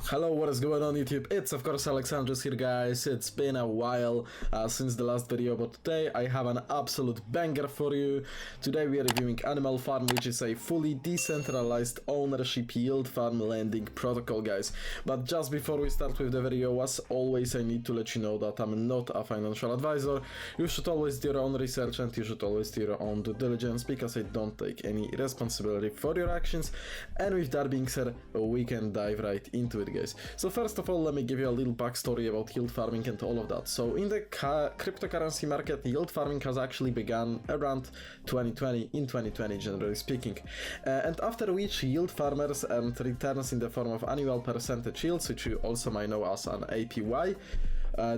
Hello, what is going on YouTube? It's of course Alexandrus here, guys. It's been a while since the last video, but today I have an absolute banger for you. Today we are reviewing AnimalFarm, which is a fully decentralized ownership yield farm lending protocol, guys. But just before we start with the video, as always, I need to let you know that I'm not a financial advisor. You should always do your own research and you should always do your own due diligence, because I don't take any responsibility for your actions. And with that being said, we can dive right into it, guys. So first of all, let me give you a little backstory about yield farming and all of that. So in the cryptocurrency market, yield farming has actually begun around 2020, generally speaking. And after which yield farmers earned returns in the form of annual percentage yields, which you also might know as an APY.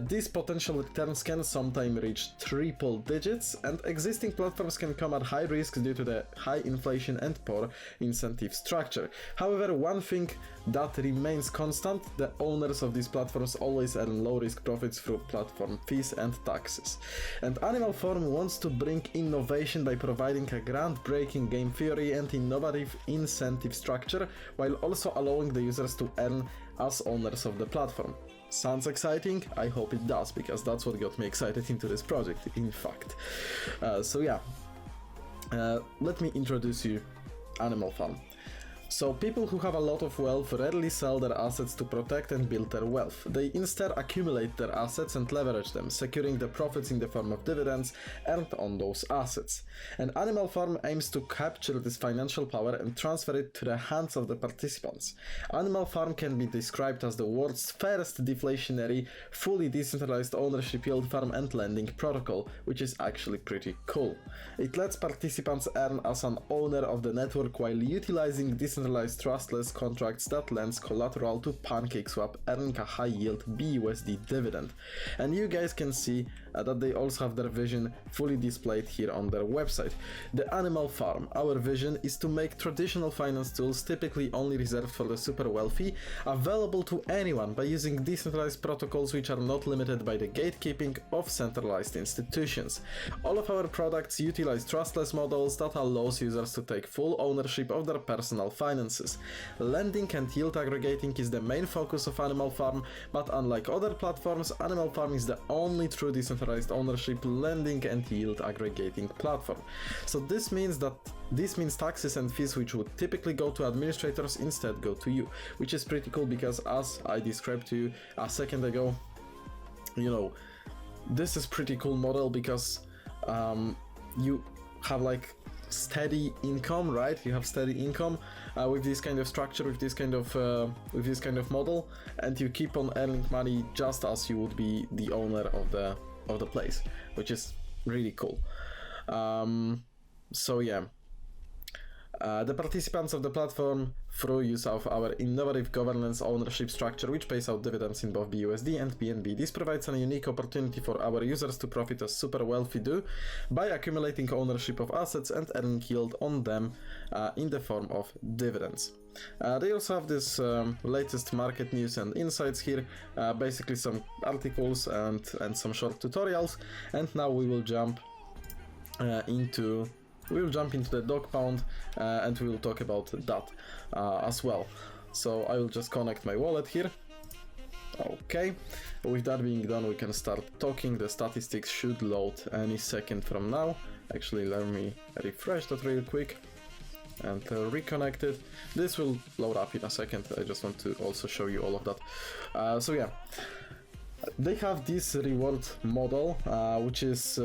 These potential returns can sometimes reach triple digits, and existing platforms can come at high risk due to the high inflation and poor incentive structure. However, one thing that remains constant: the owners of these platforms always earn low risk profits through platform fees and taxes. And AnimalFarm wants to bring innovation by providing a groundbreaking game theory and innovative incentive structure, while also allowing the users to earn as owners of the platform. Sounds exciting? I hope it does, because that's what got me excited into this project, in fact. Let me introduce you AnimalFarm. So people who have a lot of wealth rarely sell their assets to protect and build their wealth. They instead accumulate their assets and leverage them, securing the profits in the form of dividends earned on those assets. And AnimalFarm aims to capture this financial power and transfer it to the hands of the participants. AnimalFarm can be described as the world's first deflationary, fully decentralized ownership yield farm and lending protocol, which is actually pretty cool. It lets participants earn as an owner of the network while utilizing decentralized trustless contracts that lends collateral to PancakeSwap, earning a high yield BUSD dividend. And you guys can see that they also have their vision fully displayed here on their website. The AnimalFarm, our vision is to make traditional finance tools, typically only reserved for the super wealthy, available to anyone by using decentralized protocols which are not limited by the gatekeeping of centralized institutions. All of our products utilize trustless models that allows users to take full ownership of their personal finances. Lending and yield aggregating is the main focus of AnimalFarm, but unlike other platforms, AnimalFarm is the only true decentralized ownership, lending and yield aggregating platform. So this means taxes and fees which would typically go to administrators instead go to you, which is pretty cool, because as I described to you a second ago, you know, this is pretty cool model, because you have like steady income, right? You have steady income with this kind of structure, with this kind of model, and you keep on earning money just as you would be the owner of the place, which is really cool. The participants of the platform, through use of our innovative governance ownership structure, which pays out dividends in both BUSD and BNB. This provides a unique opportunity for our users to profit as super wealthy do by accumulating ownership of assets and earning yield on them in the form of dividends. They also have this latest market news and insights here, basically some articles and some short tutorials. And now we will jump into the dog pound and we will talk about that as well. So I will just connect my wallet here. Okay, with that being done, we can start talking. The statistics should load any second from now. Actually, let me refresh that real quick and reconnect it. This will load up in a second. I just want to also show you all of that. They have this reward model, which is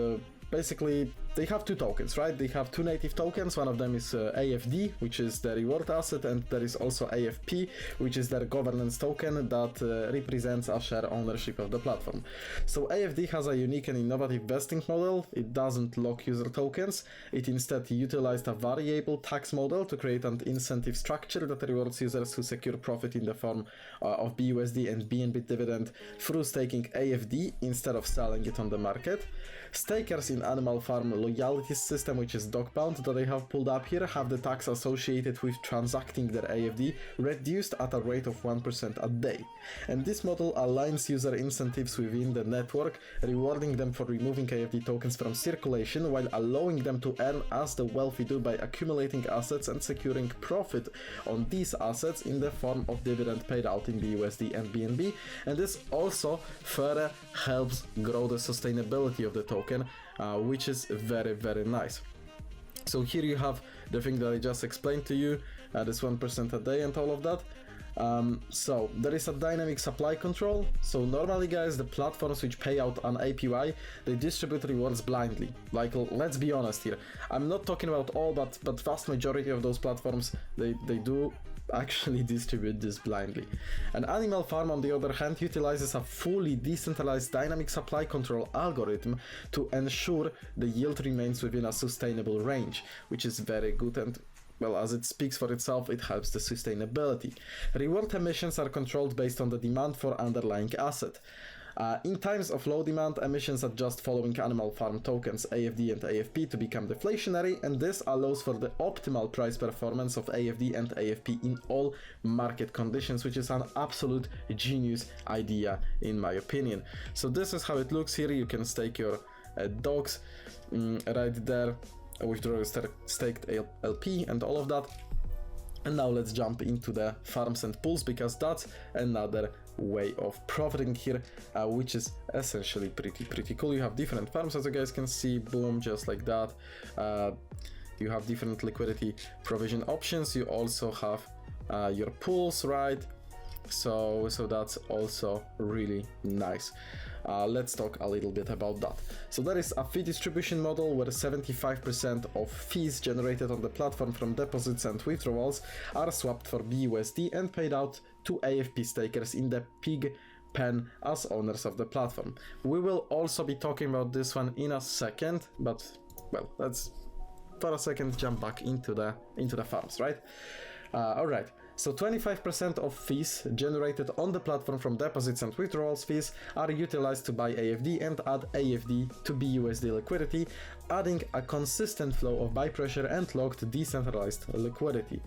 basically, they have two tokens, right? They have two native tokens. One of them is AFD, which is the reward asset, and there is also AFP, which is their governance token that represents a share ownership of the platform. So AFD has a unique and innovative vesting model. It doesn't lock user tokens. It instead utilized a variable tax model to create an incentive structure that rewards users who secure profit in the form of BUSD and BNB dividend through staking AFD instead of selling it on the market. Stakers in AnimalFarm loyalty system, which is dog pound that I have pulled up here, have the tax associated with transacting their AFD reduced at a rate of 1% a day. And this model aligns user incentives within the network, rewarding them for removing AFD tokens from circulation while allowing them to earn as the wealthy do by accumulating assets and securing profit on these assets in the form of dividend paid out in BUSD and BNB. And this also further helps grow the sustainability of the token, which is very, very nice. So here you have the thing that I just explained to you, this 1% a day and all of that. So there is a dynamic supply control. So normally, guys, the platforms which pay out an APY, they distribute rewards blindly. Like, let's be honest here, I'm not talking about all, but vast majority of those platforms, they do actually distribute this blindly. And AnimalFarm, on the other hand, utilizes a fully decentralized dynamic supply control algorithm to ensure the yield remains within a sustainable range, which is very good. And well, as it speaks for itself, it helps the sustainability. Reward emissions are controlled based on the demand for underlying asset. In times of low demand, emissions adjust following AnimalFarm tokens AFD and AFP to become deflationary, and this allows for the optimal price performance of AFD and AFP in all market conditions, which is an absolute genius idea in my opinion. So this is how it looks here. You can stake your dogs right there, withdraw your staked LP and all of that. And now let's jump into the farms and pools, because that's another way of profiting here, which is essentially pretty cool. You have different farms, as you guys can see, boom, just like that. You have different liquidity provision options. You also have your pools, right? So that's also really nice. Let's talk a little bit about that. So there is a fee distribution model where 75% of fees generated on the platform from deposits and withdrawals are swapped for BUSD and paid out to AFP stakers in the pig pen as owners of the platform. We will also be talking about this one in a second, but well, let's for a second jump back into the farms, right? All right. So 25% of fees generated on the platform from deposits and withdrawals fees are utilized to buy AFD and add AFD to BUSD liquidity, adding a consistent flow of buy pressure and locked decentralized liquidity.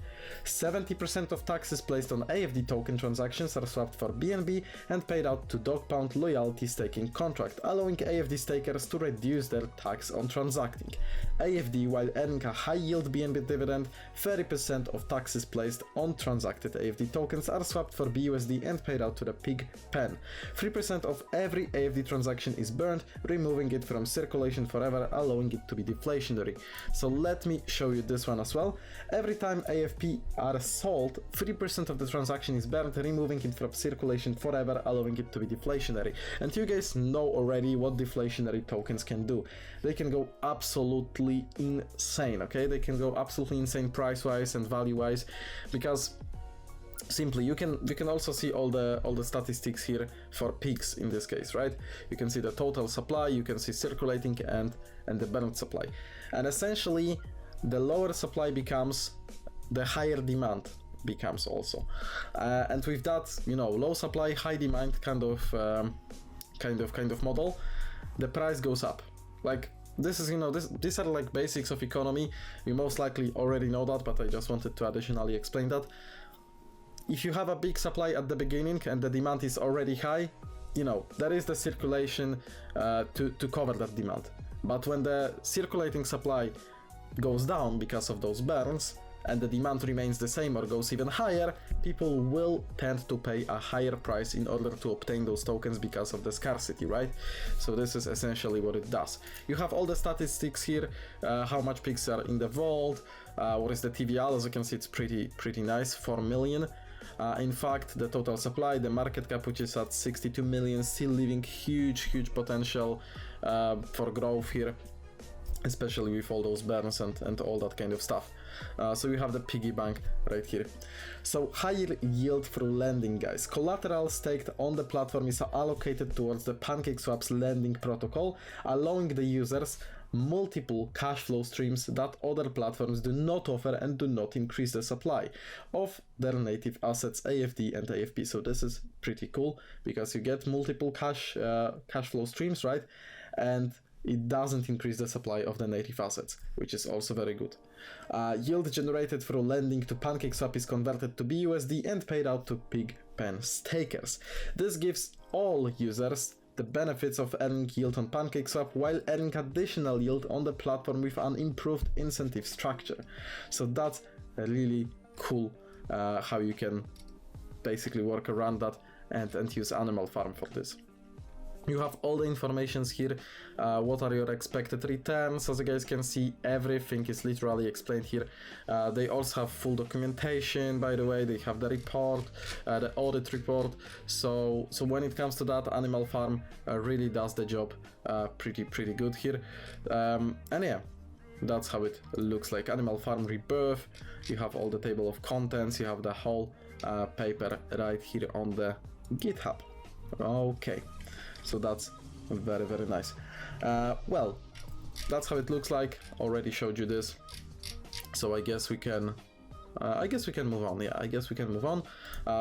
70% of taxes placed on AFD token transactions are swapped for BNB and paid out to dog pound loyalty staking contract, allowing AFD stakers to reduce their tax on transacting AFD while earning a high yield BNB dividend. 30% of taxes placed on transacted AFD tokens are swapped for BUSD and paid out to the pig pen. 3% of every AFD transaction is burned, removing it from circulation forever, allowing it to be deflationary. So let me show you this one as well. Every time AFP are sold, 3% of the transaction is burned, removing it from circulation forever, allowing it to be deflationary. And you guys know already what deflationary tokens can do. They can go absolutely insane, okay? They can go absolutely insane price-wise and value-wise, because simply you can also see all the statistics here for pigs in this case, right? You can see the total supply, you can see circulating and the burned supply, and essentially the lower supply becomes, the higher demand becomes also, and with that, you know, low supply high demand kind of model, the price goes up. Like, this is, you know, these are like basics of economy. You most likely already know that, but I just wanted to additionally explain that. If you have a big supply at the beginning and the demand is already high, you know, there is the circulation to cover that demand. But when the circulating supply goes down because of those burns and the demand remains the same or goes even higher, people will tend to pay a higher price in order to obtain those tokens because of the scarcity, right? So this is essentially what it does. You have all the statistics here, how much pigs are in the vault, what is the TVL. As you can see, it's pretty nice, 4 million. In fact, the total supply, the market cap, which is at 62 million, still leaving huge potential for growth here, especially with all those burns and all that kind of stuff. So you have the piggy bank right here. So higher yield through lending, guys. Collateral staked on the platform is allocated towards the PancakeSwap's lending protocol, allowing the users multiple cash flow streams that other platforms do not offer and do not increase the supply of their native assets AFD and AFP. So this is pretty cool because you get multiple cash flow streams, right? And it doesn't increase the supply of the native assets, which is also very good. Yield generated through lending to PancakeSwap is converted to BUSD and paid out to Pigpen stakers. This gives all users the benefits of earning yield on PancakeSwap while earning additional yield on the platform with an improved incentive structure. So that's really cool how you can basically work around that and use AnimalFarm for this. You have all the informations here. What are your expected returns? As you guys can see, everything is literally explained here. They also have full documentation, by the way. They have the report, the audit report. So when it comes to that, AnimalFarm really does the job pretty good here. And yeah, that's how it looks like. AnimalFarm Rebirth. You have all the table of contents. You have the whole paper right here on the GitHub. Okay. So that's very nice. Well, that's how it looks like. Already showed you this. So I guess we can move on. Yeah, I guess we can move on.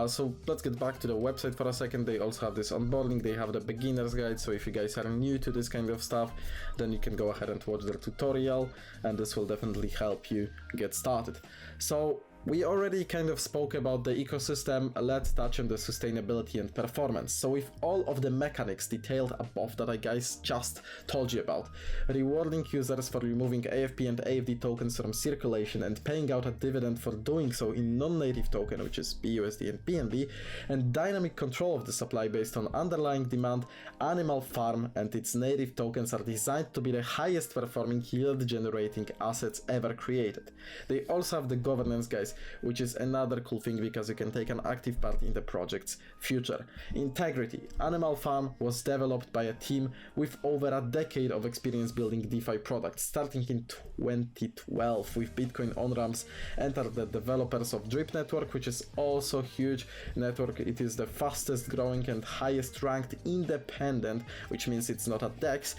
So let's get back to the website for a second. They also have this onboarding. They have the beginner's guide. So if you guys are new to this kind of stuff, then you can go ahead and watch their tutorial, and this will definitely help you get started. So we already kind of spoke about the ecosystem. Let's touch on the sustainability and performance. So with all of the mechanics detailed above that I guys just told you about, rewarding users for removing AFP and AFD tokens from circulation and paying out a dividend for doing so in non-native token, which is BUSD and BNB, and dynamic control of the supply based on underlying demand, AnimalFarm and its native tokens are designed to be the highest performing yield generating assets ever created. They also have the governance, guys, which is another cool thing because you can take an active part in the project's future. Integrity. AnimalFarm was developed by a team with over a decade of experience building DeFi products. Starting in 2012 with Bitcoin on-ramps, entered the developers of Drip Network, which is also a huge network. It is the fastest growing and highest ranked independent, which means it's not a DEX,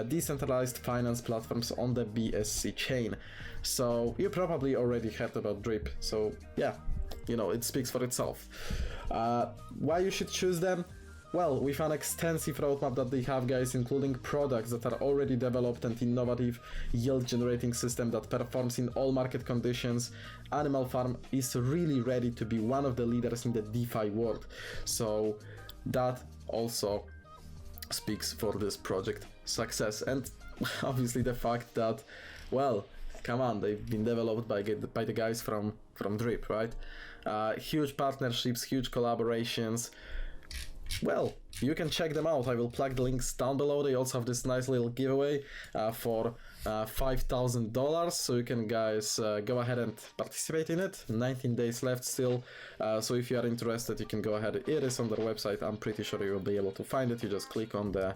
decentralized finance platforms on the BSC chain. So you probably already heard about Drip. So yeah, you know, it speaks for itself. Why you should choose them? Well, with an extensive roadmap that they have, guys, including products that are already developed and innovative yield generating system that performs in all market conditions, AnimalFarm is really ready to be one of the leaders in the DeFi world. So that also speaks for this project success. And obviously the fact that, well, come on, they've been developed by the guys from Drip, right? Huge partnerships, huge collaborations. Well, you can check them out. I will plug the links down below. They also have this nice little giveaway for $5,000, so you can guys go ahead and participate in it. 19 days left still, so if you are interested, you can go ahead. It is on their website. I'm pretty sure you will be able to find it. You just click on the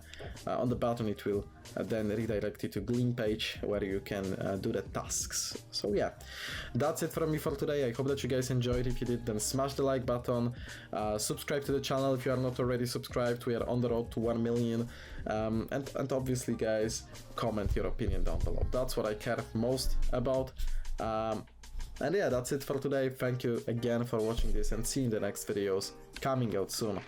button. It will then redirect you to Gleam page where you can do the tasks. So yeah, that's it from me for today. I hope that you guys enjoyed. If you did, then smash the like button, subscribe to the channel if you are not already subscribed. We are on the road to 1 million, and obviously, guys, comment your opinion down below. That's what I care most about. And yeah, that's it for today. Thank you again for watching this, and see you in the next videos coming out soon.